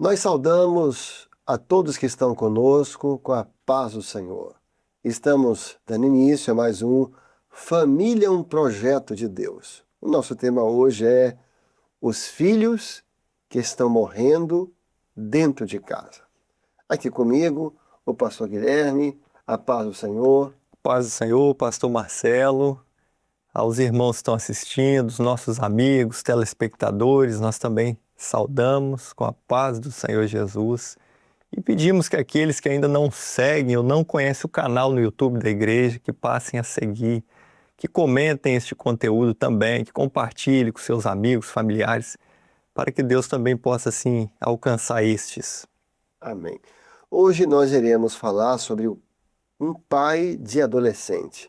Nós saudamos a todos que estão conosco com a paz do Senhor. Estamos dando início a mais um Família, um projeto de Deus. O nosso tema hoje é os filhos que estão morrendo dentro de casa. Aqui comigo, o pastor Guilherme, a paz do Senhor. Paz do Senhor, pastor Marcelo, aos irmãos que estão assistindo, os nossos amigos, telespectadores, nós também saudamos com a paz do Senhor Jesus e pedimos que aqueles que ainda não seguem ou não conhecem o canal no YouTube da igreja, que passem a seguir, que comentem este conteúdo também, que compartilhem com seus amigos, familiares, para que Deus também possa, assim, alcançar estes. Amém. Hoje nós iremos falar sobre um pai de adolescente.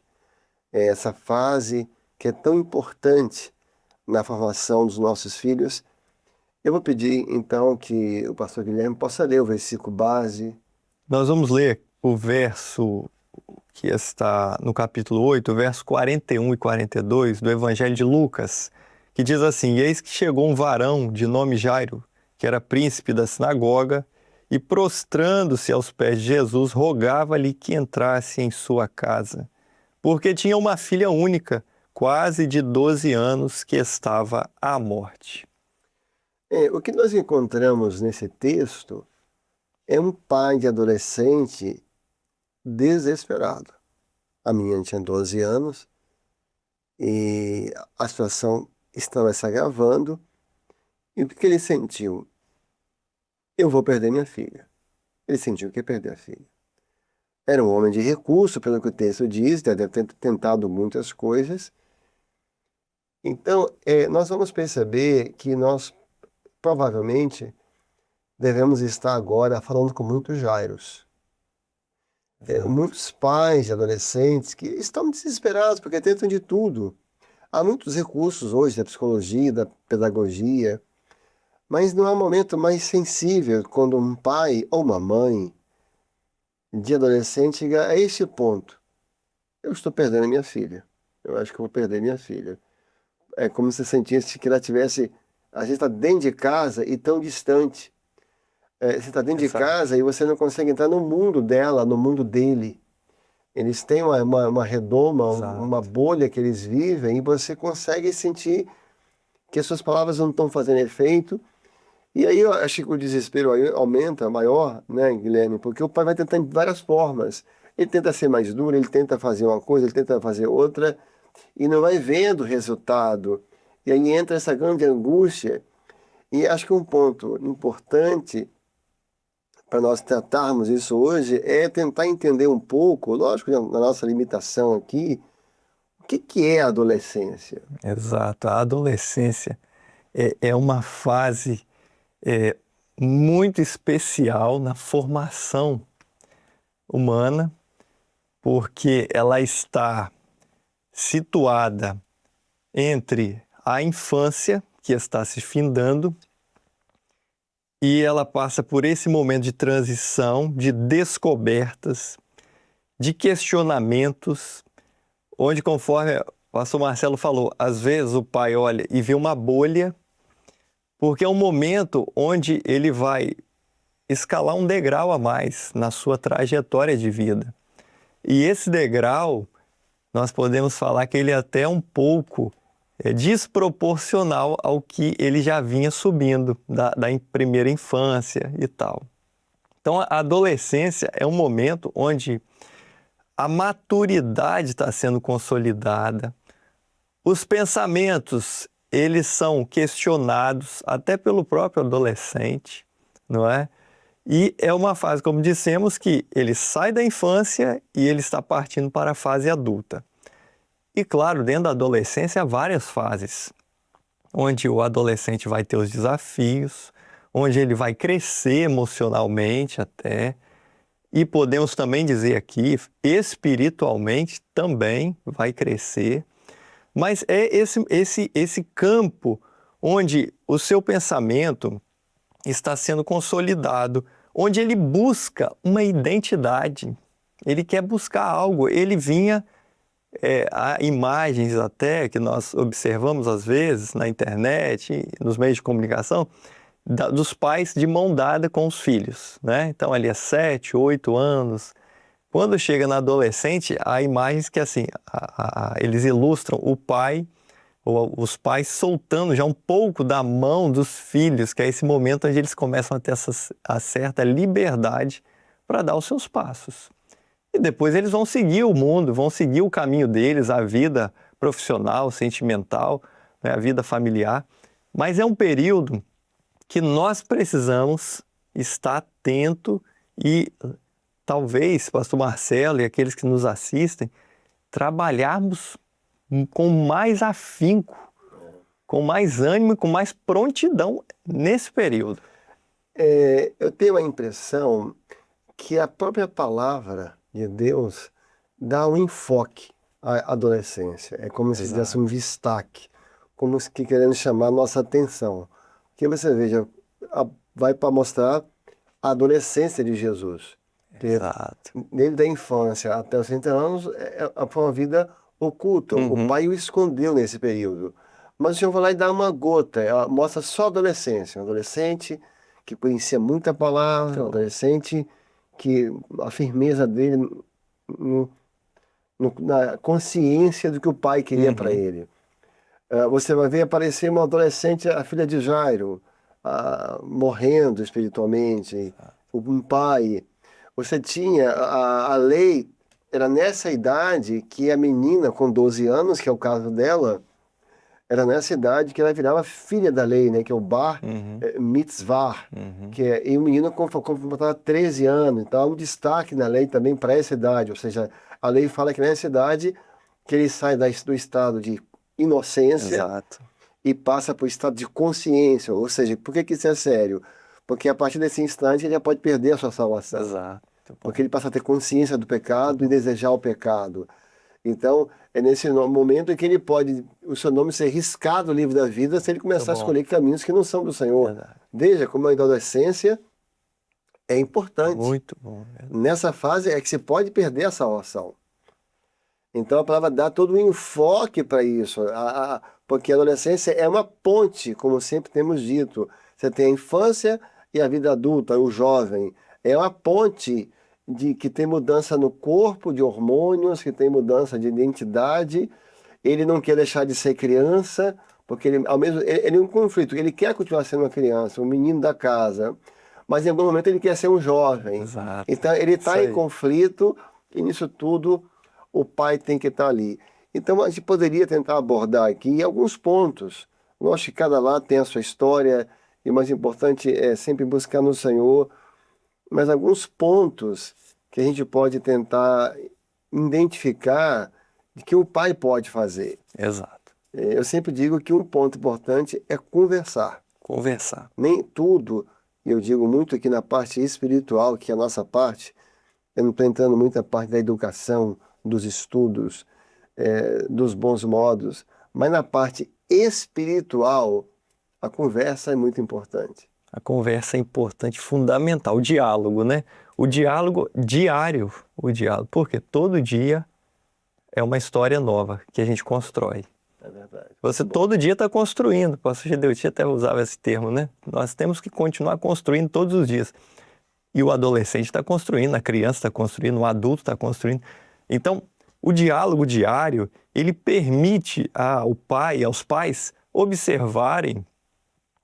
É essa fase que é tão importante na formação dos nossos filhos. Eu vou pedir, então, que o pastor Guilherme possa ler o versículo base. Nós vamos ler o verso que está no capítulo 8, verso 41 e 42 do Evangelho de Lucas, que diz assim: Eis que chegou um varão de nome Jairo, que era príncipe da sinagoga, e prostrando-se aos pés de Jesus, rogava-lhe que entrasse em sua casa, porque tinha uma filha única, quase de 12 anos, que estava à morte. O que nós encontramos nesse texto é um pai de adolescente desesperado. A menina tinha 12 anos e a situação estava se agravando. E o que ele sentiu? Eu vou perder minha filha. Ele sentiu que ia perder a filha. Era um homem de recurso, pelo que o texto diz, deve ter tentado muitas coisas. Então, nós vamos perceber que nós provavelmente devemos estar agora falando com muitos Jairos. Muitos pais de adolescentes que estão desesperados porque tentam de tudo. Há muitos recursos hoje da psicologia, da pedagogia, mas não há momento mais sensível quando um pai ou uma mãe de adolescente chega a esse ponto. Eu estou perdendo minha filha. Eu acho que eu vou perder minha filha. É como se sentisse que ela tivesse... A gente está dentro de casa e tão distante. Você está dentro de Exato. casa e você não consegue entrar no mundo dela, no mundo dele. Eles têm uma redoma, Exato. uma bolha que eles vivem e você consegue sentir que as suas palavras não estão fazendo efeito. E aí eu acho que o desespero aí aumenta, maior, né, Guilherme? Porque o pai vai tentar de várias formas. Ele tenta ser mais duro, ele tenta fazer uma coisa, ele tenta fazer outra e não vai vendo o resultado. E aí entra essa grande angústia. E acho que um ponto importante para nós tratarmos isso hoje é tentar entender um pouco, lógico, na nossa limitação aqui, o que é a adolescência? Exato. A adolescência é uma fase muito especial na formação humana, porque ela está situada entre a infância, que está se findando, e ela passa por esse momento de transição, de descobertas, de questionamentos, onde, conforme o pastor Marcelo falou, às vezes o pai olha e vê uma bolha, porque é um momento onde ele vai escalar um degrau a mais na sua trajetória de vida. E esse degrau, nós podemos falar que ele é até um pouco desproporcional ao que ele já vinha subindo da primeira infância e tal. Então, a adolescência é um momento onde a maturidade está sendo consolidada, os pensamentos, eles são questionados até pelo próprio adolescente, não é? E é uma fase, como dissemos, que ele sai da infância e ele está partindo para a fase adulta. E claro, dentro da adolescência há várias fases, onde o adolescente vai ter os desafios, onde ele vai crescer emocionalmente até, e podemos também dizer aqui, espiritualmente também vai crescer, mas é esse campo onde o seu pensamento está sendo consolidado, onde ele busca uma identidade, ele quer buscar algo, ele vinha... há imagens até que nós observamos às vezes na internet, nos meios de comunicação, dos pais de mão dada com os filhos, né? Então ali é 7, 8 anos. Quando chega na adolescente, há imagens que assim, eles ilustram o pai, ou os pais soltando já um pouco da mão dos filhos, que é esse momento onde eles começam a ter a certa liberdade para dar os seus passos. E depois eles vão seguir o mundo, vão seguir o caminho deles, a vida profissional, sentimental, né, a vida familiar. Mas é um período que nós precisamos estar atento e talvez, pastor Marcelo e aqueles que nos assistem, trabalharmos com mais afinco, com mais ânimo e com mais prontidão nesse período. Eu tenho a impressão que a própria palavra de Deus dá um enfoque à adolescência. É como se desse um destaque, como se querendo chamar a nossa atenção. Porque você veja, vai para mostrar a adolescência de Jesus. Exato. Desde da infância até os 30 anos, foi uma vida oculta. O pai o escondeu nesse período. Mas o Senhor vai lá e dá uma gota. Ela mostra só a adolescência. Um adolescente que conhecia muita palavra, um adolescente que a firmeza dele na consciência do que o pai queria para ele. Você vai ver aparecer uma adolescente, a filha de Jairo, morrendo espiritualmente, um pai. Você tinha a lei, era nessa idade que a menina com 12 anos, que é o caso dela, era nessa idade que ela virava filha da lei, né? Que é o bar mitzvah, e o menino completava 13 anos. Então há um destaque na lei também para essa idade, ou seja, a lei fala que nessa idade que ele sai do estado de inocência Exato. e passa para o estado de consciência. Ou seja, por que isso é sério? Porque a partir desse instante ele já pode perder a sua salvação. Exato. Porque ele passa a ter consciência do pecado e desejar o pecado. Então, é nesse momento em que ele pode, o seu nome ser riscado do livro da vida se ele começar a escolher caminhos que não são do Senhor. Verdade. Veja como a adolescência é importante. Muito bom. Verdade. Nessa fase é que você pode perder a salvação. Então a palavra dá todo um enfoque para isso, porque a adolescência é uma ponte, como sempre temos dito. Você tem a infância e a vida adulta, o jovem. É uma ponte que tem mudança no corpo, de hormônios, que tem mudança de identidade. Ele não quer deixar de ser criança, porque ele é um conflito. Ele quer continuar sendo uma criança, um menino da casa, mas em algum momento ele quer ser um jovem. Exato. Então ele está em conflito e nisso tudo o pai tem que estar ali. Então a gente poderia tentar abordar aqui alguns pontos. Eu acho que cada lado tem a sua história e o mais importante é sempre buscar no Senhor, mas alguns pontos que a gente pode tentar identificar de que o pai pode fazer. Exato. Eu sempre digo que um ponto importante é conversar. Conversar. Nem tudo, e eu digo muito aqui na parte espiritual, que é a nossa parte, eu não estou entrando muito na parte da educação, dos estudos, dos bons modos, mas na parte espiritual, a conversa é muito importante. A conversa é importante, fundamental, o diálogo, né? O diálogo diário, porque todo dia é uma história nova que a gente constrói. É verdade. Você todo dia está construindo, o pastor Gedeuti até usava esse termo, né? Nós temos que continuar construindo todos os dias. E o adolescente está construindo, a criança está construindo, o adulto está construindo. Então, o diálogo diário, ele permite ao pai, aos pais, observarem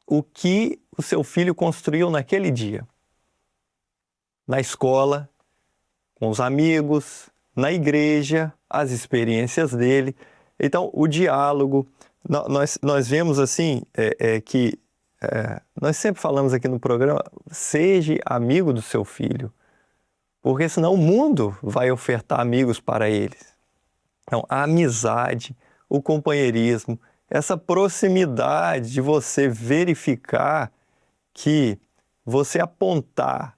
o que o seu filho construiu naquele dia. Na escola, com os amigos, na igreja, as experiências dele. Então, o diálogo, nós vemos assim, nós sempre falamos aqui no programa, seja amigo do seu filho, porque senão o mundo vai ofertar amigos para eles. Então, a amizade, o companheirismo, essa proximidade de você verificar que você apontar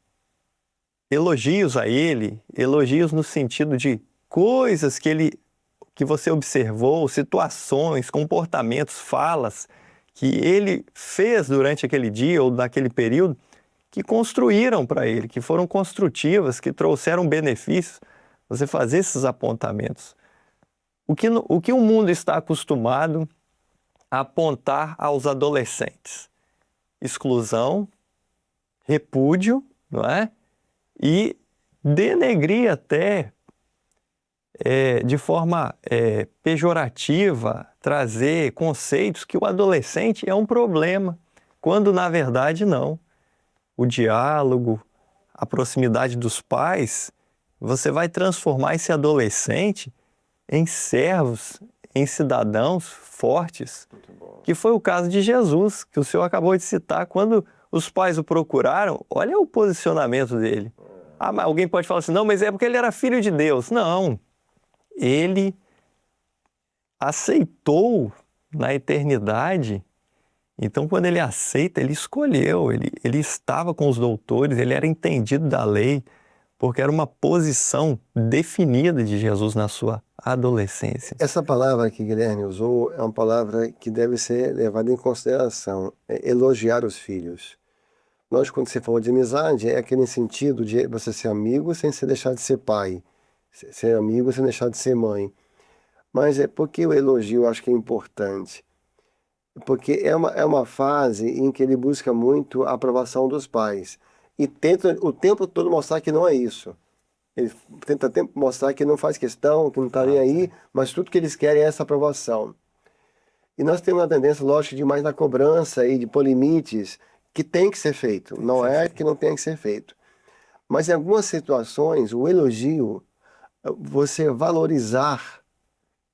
elogios a ele, elogios no sentido de coisas que você observou, situações, comportamentos, falas que ele fez durante aquele dia ou naquele período, que construíram para ele, que foram construtivas, que trouxeram benefícios, você fazer esses apontamentos. O que o mundo está acostumado a apontar aos adolescentes? exclusão, repúdio, não é? E denegrir até de forma pejorativa, trazer conceitos que o adolescente é um problema, quando na verdade não. O diálogo, a proximidade dos pais, você vai transformar esse adolescente em servos, em cidadãos fortes, que foi o caso de Jesus, que o senhor acabou de citar. Quando os pais o procuraram, olha o posicionamento dele. Ah, mas alguém pode falar assim, não, mas é porque ele era filho de Deus. Não, ele aceitou na eternidade. Então, quando ele aceita, ele escolheu, ele estava com os doutores, ele era entendido da lei, porque era uma posição definida de Jesus na sua adolescência. Essa palavra que Guilherme usou é uma palavra que deve ser levada em consideração, elogiar os filhos. Nós, quando você falou de amizade, é aquele sentido de você ser amigo sem se deixar de ser pai, ser amigo sem deixar de ser mãe. Mas é porque o elogio eu acho que é importante. Porque é uma fase em que ele busca muito a aprovação dos pais. E tenta o tempo todo mostrar que não é isso. Ele tenta mostrar que não faz questão, que não está nem aí, mas tudo que eles querem é essa aprovação. E nós temos uma tendência, lógico, de mais na cobrança e de pôr limites, que tem que ser feito. Não é que não tem que ser feito. Mas em algumas situações, o elogio, você valorizar,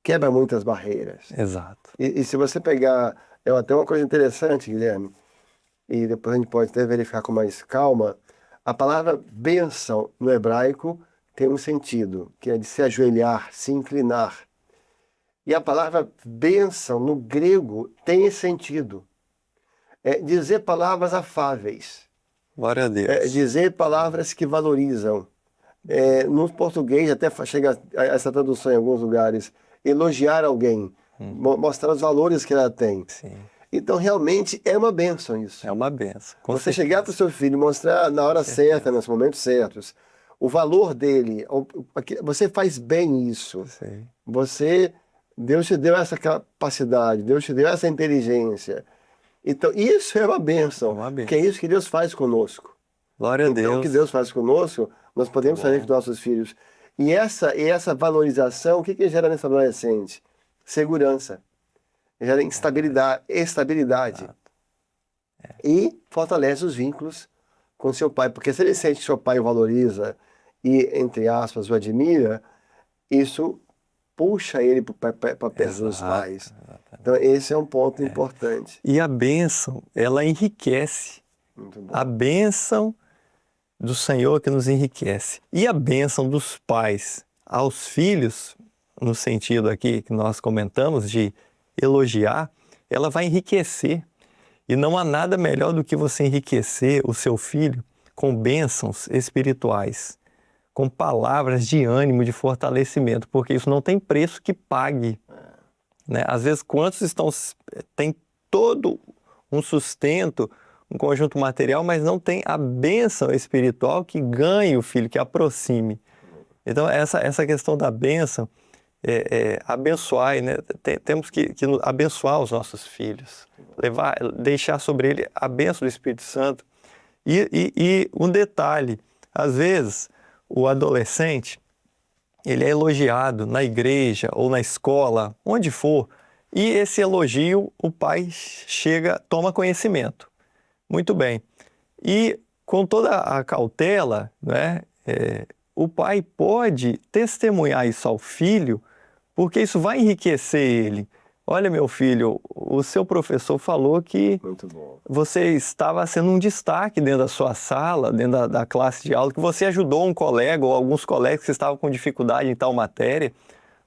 quebra muitas barreiras. Exato. E se você pegar, até uma coisa interessante, Guilherme, e depois a gente pode até verificar com mais calma, a palavra bênção no hebraico tem um sentido, que é de se ajoelhar, se inclinar. E a palavra bênção no grego tem esse sentido. É dizer palavras afáveis. Glória a Deus. Dizer palavras que valorizam. No português até chega a essa tradução em alguns lugares, elogiar alguém, mostrar os valores que ela tem. Sim. Então, realmente, é uma bênção isso. É uma bênção. Você chegar para o seu filho e mostrar na hora certa, nos momentos certos, o valor dele, você faz bem isso. Sim. Deus te deu essa capacidade, Deus te deu essa inteligência. Então, isso é uma bênção, que é isso que Deus faz conosco. Glória a Deus. Então, o que Deus faz conosco, nós podemos fazer com nossos filhos. E essa valorização, o que gera nesse adolescente? Segurança. Gera estabilidade. E fortalece os vínculos com seu pai. Porque se ele sente que seu pai o valoriza e, entre aspas, o admira, isso puxa ele para perto dos pais. Então, esse é um ponto importante. E a bênção, ela enriquece. Muito bom. A bênção do Senhor que nos enriquece. E a bênção dos pais aos filhos, no sentido aqui que nós comentamos de elogiar, ela vai enriquecer. E não há nada melhor do que você enriquecer o seu filho com bênçãos espirituais, com palavras de ânimo, de fortalecimento, porque isso não tem preço que pague. Né? Às vezes, quantos têm todo um sustento, um conjunto material, mas não tem a bênção espiritual que ganhe o filho, que aproxime. Então, essa questão da bênção, abençoar, né? Temos que abençoar os nossos filhos, deixar sobre ele a bênção do Espírito Santo. E um detalhe, às vezes o adolescente, ele é elogiado na igreja ou na escola, onde for, e esse elogio o pai toma conhecimento. Muito bem. E com toda a cautela, né, o pai pode testemunhar isso ao filho, porque isso vai enriquecer ele. Olha, meu filho, o seu professor falou que você estava sendo um destaque dentro da sua sala, dentro da classe de aula, que você ajudou um colega ou alguns colegas que estavam com dificuldade em tal matéria,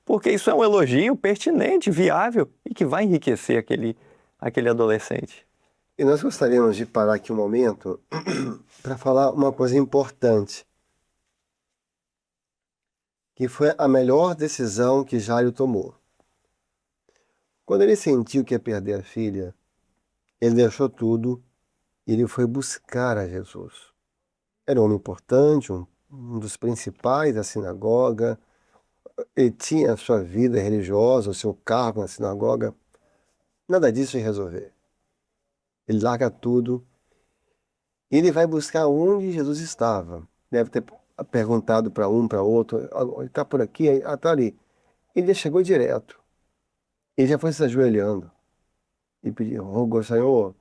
porque isso é um elogio pertinente, viável e que vai enriquecer aquele adolescente. E nós gostaríamos de parar aqui um momento para falar uma coisa importante, que foi a melhor decisão que Jairo tomou. Quando ele sentiu que ia perder a filha, ele deixou tudo e ele foi buscar a Jesus. Era um homem importante, um dos principais da sinagoga, ele tinha a sua vida religiosa, o seu cargo na sinagoga. Nada disso ia resolver. Ele larga tudo e ele vai buscar onde Jesus estava. Deve ter perguntado para um, para outro, ele está por aqui, está ali. Ele já chegou direto. Ele já foi se ajoelhando e pediu, rogou, Senhor,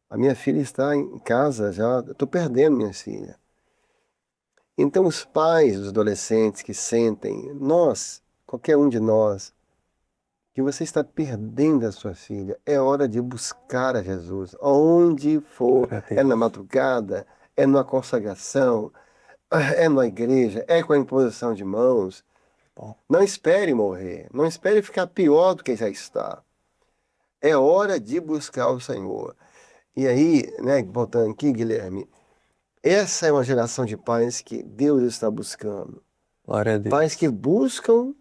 a minha filha está em casa já, eu estou perdendo minha filha. Então os pais dos adolescentes que sentem, nós, qualquer um de nós, que você está perdendo a sua filha, é hora de buscar a Jesus, onde for, Glória a é na Deus. madrugada, é numa consagração, é na igreja, é com a imposição de mãos. Bom, Não espere morrer, não espere ficar pior do que já está. É hora de buscar o Senhor. E aí, né, voltando aqui, Guilherme, essa é uma geração de pais que Deus está buscando. glória a Pais que Deus. buscam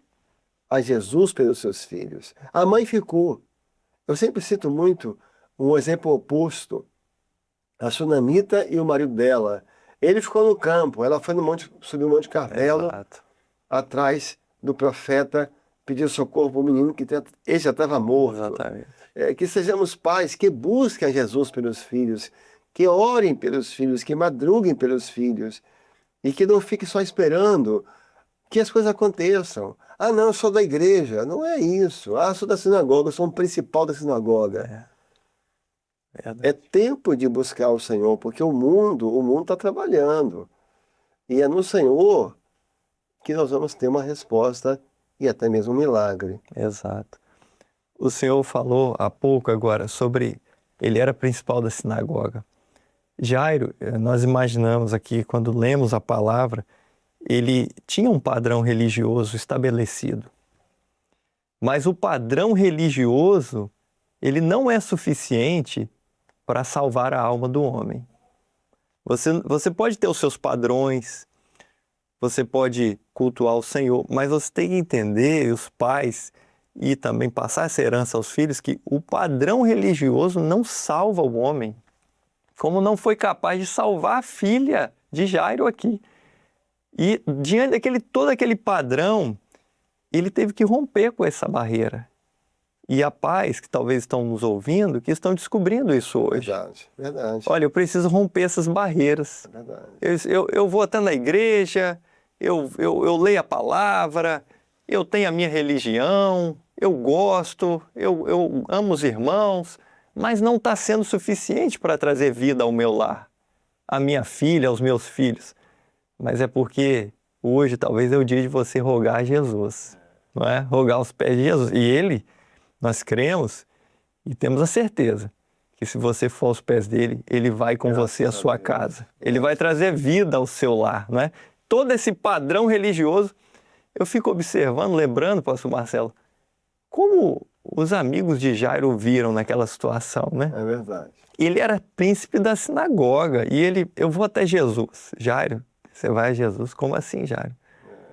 a Jesus pelos seus filhos. A mãe ficou. Eu sempre cito muito um exemplo oposto. A Sunamita e o marido dela. Ele ficou no campo, ela foi no monte, subiu o Monte Carmelo, Exato. atrás do profeta, pediu socorro para o menino que ele já estava morto. Exatamente. Que sejamos pais que busquem a Jesus pelos filhos, que orem pelos filhos, que madruguem pelos filhos, e que não fiquem só esperando que as coisas aconteçam. Ah, não, eu sou da igreja. Não é isso. Ah, eu sou da sinagoga, eu sou um principal da sinagoga. É É verdade. tempo de buscar o Senhor, porque o mundo está trabalhando. E é no Senhor que nós vamos ter uma resposta e até mesmo um milagre. Exato. O senhor falou há pouco agora sobre ele era principal da sinagoga. Jairo, nós imaginamos aqui, quando lemos a palavra, ele tinha um padrão religioso estabelecido. Mas o padrão religioso, ele não é suficiente para salvar a alma do homem. Você pode ter os seus padrões, você pode cultuar o Senhor, mas você tem que entender, os pais, e também passar essa herança aos filhos, que o padrão religioso não salva o homem, como não foi capaz de salvar a filha de Jairo aqui. E diante daquele todo aquele padrão, ele teve que romper com essa barreira. E há pais que talvez estão nos ouvindo, que estão descobrindo isso hoje. Verdade, verdade, Olha, eu preciso romper essas barreiras. verdade. Eu vou até na igreja, eu leio a palavra, eu tenho a minha religião, eu gosto, eu amo os irmãos, mas não está sendo suficiente para trazer vida ao meu lar, à minha filha, aos meus filhos. Mas é porque hoje talvez é o dia de você rogar a Jesus, não é? Rogar aos pés de Jesus. E Ele, nós cremos e temos a certeza que se você for aos pés dele, ele vai com Graças você à a sua Deus. casa. Ele vai trazer vida ao seu lar, não é? Todo esse padrão religioso, eu fico observando, lembrando, pastor Marcelo, como os amigos de Jairo viram naquela situação, né? É verdade. Ele era príncipe da sinagoga e eu vou até Jesus. Jairo, você vai a Jesus? Como assim, Jairo?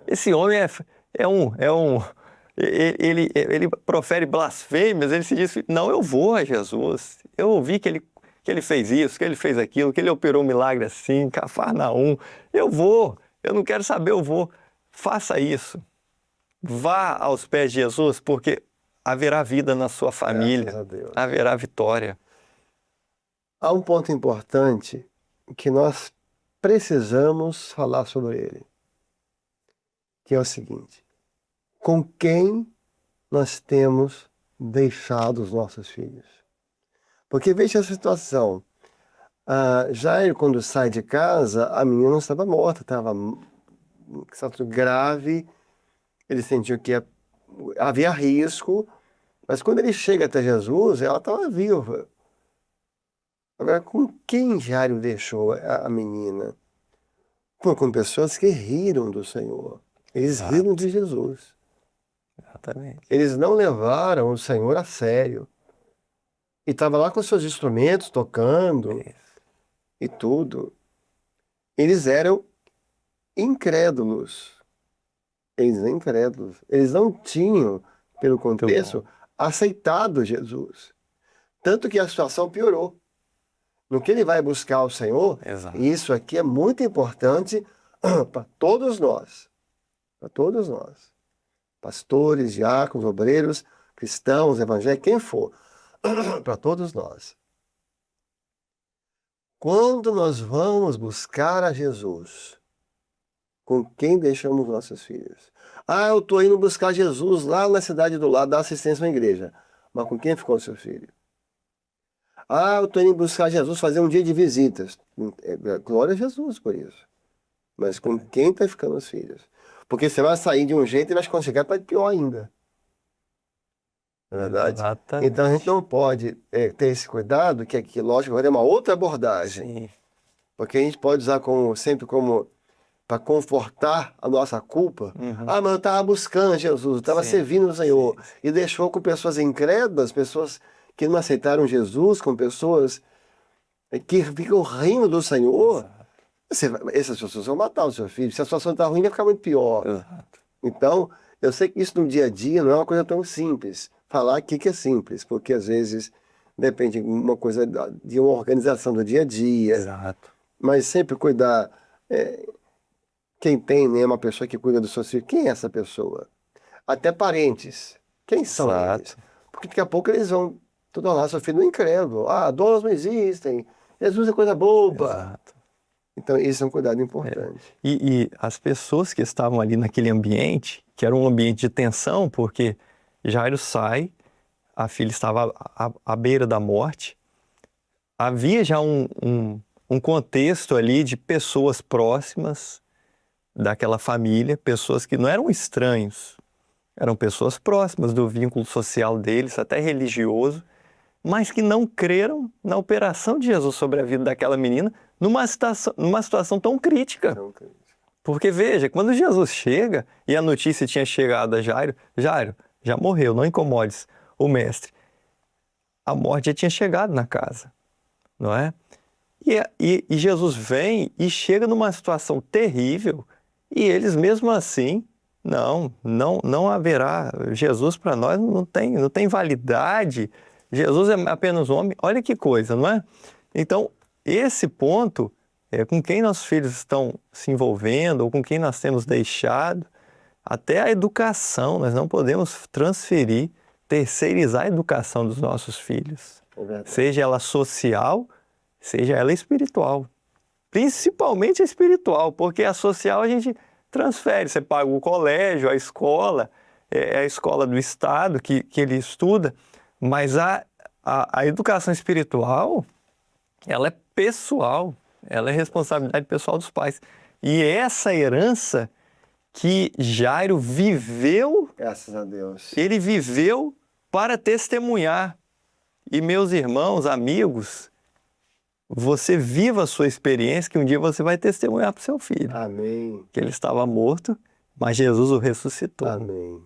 Esse homem ele profere blasfêmias, ele se diz, não, eu vou a Jesus. Eu ouvi que ele fez isso, que ele fez aquilo, que ele operou um milagre assim, em Cafarnaum. Eu vou, eu não quero saber, eu vou. Faça isso. Vá aos pés de Jesus, porque haverá vida na sua Graças a família, Deus. haverá vitória. Há um ponto importante que nós precisamos falar sobre ele, que é o seguinte: com quem nós temos deixado os nossos filhos? Porque veja a situação. Jairo, quando sai de casa, a menina não estava morta, estava em estado grave, ele sentiu que havia risco, mas quando ele chega até Jesus, ela estava viva. Agora, com quem Jairo deixou a menina? Foi com pessoas que riram do Senhor. Eles Exato. riram de Jesus. Exatamente. Eles não levaram o Senhor a sério. E estava lá com seus instrumentos, tocando e tudo. Eles eram incrédulos. Eles eram incrédulos. Eles não tinham, pelo contexto, aceitado Jesus. Tanto que a situação piorou. No que ele vai buscar o Senhor, Exato. e isso aqui é muito importante para todos nós. Para todos nós. Pastores, diáconos, obreiros, cristãos, evangélicos, quem for. Para todos nós. Quando nós vamos buscar a Jesus, com quem deixamos nossos filhos? Ah, eu estou indo buscar Jesus lá na cidade do lado, dar assistência na igreja. Mas com quem ficou o seu filho? Ah, eu estou indo buscar Jesus, fazer um dia de visitas. Glória a Jesus por isso. Mas com quem está ficando os filhos? Porque você vai sair de um jeito e vai chegar para pior ainda. Não é verdade? Exatamente. Então a gente não pode ter esse cuidado, que aqui, lógico, vai ter uma outra abordagem. Sim. Porque a gente pode usar sempre como para confortar a nossa culpa. Uhum. Ah, mas eu estava buscando Jesus, eu estava Sim, servindo o Senhor. sim. E deixou com pessoas incrédulas, pessoas que não aceitaram Jesus, com pessoas que ficam rindo do Senhor. Essas pessoas vão matar o seu filho. Se a situação está ruim, vai ficar muito pior. Exato. Então, eu sei que isso no dia a dia não é uma coisa tão simples. Falar aqui que é simples, porque às vezes depende de uma coisa de uma organização do dia a dia. Exato. Mas sempre cuidar. Quem tem, né, uma pessoa que cuida dos seus filhos, quem é essa pessoa? Até parentes. Quem são Exato. eles? Porque daqui a pouco eles vão tornar seu filho um incrédulo. Ah, dons não existem. Jesus é coisa boba. Exato. Então, isso é um cuidado importante. E as pessoas que estavam ali naquele ambiente, que era um ambiente de tensão, porque Jairo sai, a filha estava à beira da morte, havia já um contexto ali de pessoas próximas daquela família, pessoas que não eram estranhos, eram pessoas próximas do vínculo social deles, até religioso, mas que não creram na operação de Jesus sobre a vida daquela menina numa situação tão crítica. Porque veja, quando Jesus chega e a notícia tinha chegado a Jairo, Jairo, já morreu, não incomodes o mestre. A morte já tinha chegado na casa, não é? E Jesus vem e chega numa situação terrível e eles mesmo assim, não haverá. Jesus para nós não tem validade. Jesus é apenas um homem. Olha que coisa, não é? Então, esse ponto é com quem nossos filhos estão se envolvendo ou com quem nós temos deixado, até a educação, nós não podemos transferir, terceirizar a educação dos nossos filhos. Seja ela social, seja ela espiritual. Principalmente a espiritual, porque a social a gente transfere, você paga o colégio, a escola, é a escola do Estado que ele estuda, mas a educação espiritual, ela é pessoal, ela é responsabilidade pessoal dos pais. E essa herança que Jairo viveu, graças a Deus, ele viveu para testemunhar. E meus irmãos, amigos, você viva a sua experiência que um dia você vai testemunhar para o seu filho. Amém. Que ele estava morto, mas Jesus o ressuscitou. Amém.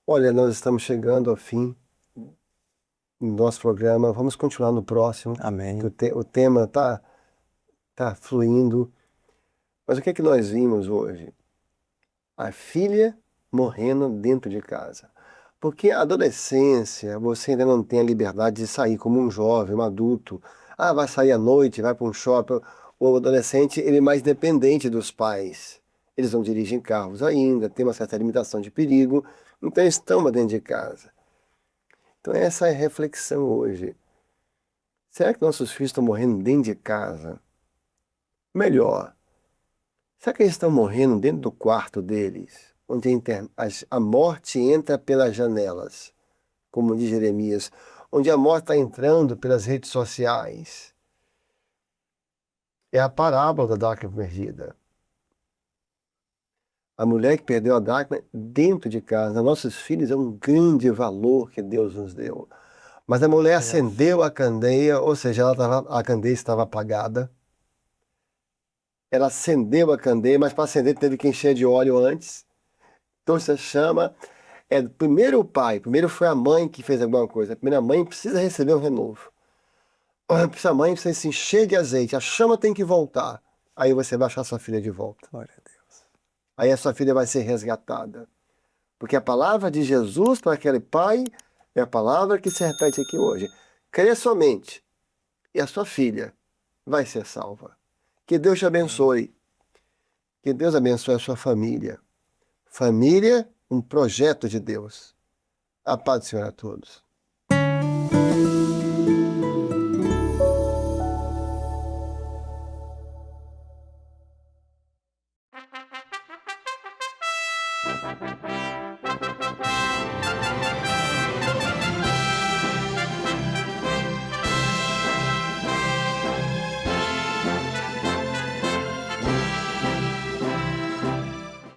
Olha, nós estamos chegando ao fim do nosso programa. Vamos continuar no próximo. Amém. O tema está fluindo. Mas o que é que nós vimos hoje? A filha morrendo dentro de casa. Porque a adolescência, você ainda não tem a liberdade de sair como um jovem, um adulto. Ah, vai sair à noite, vai para um shopping. O adolescente, ele é mais dependente dos pais. Eles não dirigem carros ainda, tem uma certa limitação de perigo, então eles estão dentro de casa. Então essa é a reflexão hoje. Será que nossos filhos estão morrendo dentro de casa? Melhor, será que eles estão morrendo dentro do quarto deles? Onde a morte entra pelas janelas, como diz Jeremias, onde a morte está entrando pelas redes sociais. É a parábola da dracma perdida. A mulher que perdeu a dracma dentro de casa. Nossos filhos é um grande valor que Deus nos deu. Mas a mulher acendeu a candeia, ou seja, a candeia estava apagada. Ela acendeu a candeia, mas para acender teve que encher de óleo antes. Então você chama, primeiro o pai, primeiro foi a mãe que fez alguma coisa. A primeira mãe precisa receber um renovo. A mãe precisa se encher de azeite, a chama tem que voltar. Aí você vai achar sua filha de volta. Glória a Deus. Aí a sua filha vai ser resgatada. Porque a palavra de Jesus para aquele pai é a palavra que se repete aqui hoje. Crê somente e a sua filha vai ser salva. Que Deus te abençoe. Que Deus abençoe a sua família. Família, um projeto de Deus. A paz do Senhor a todos.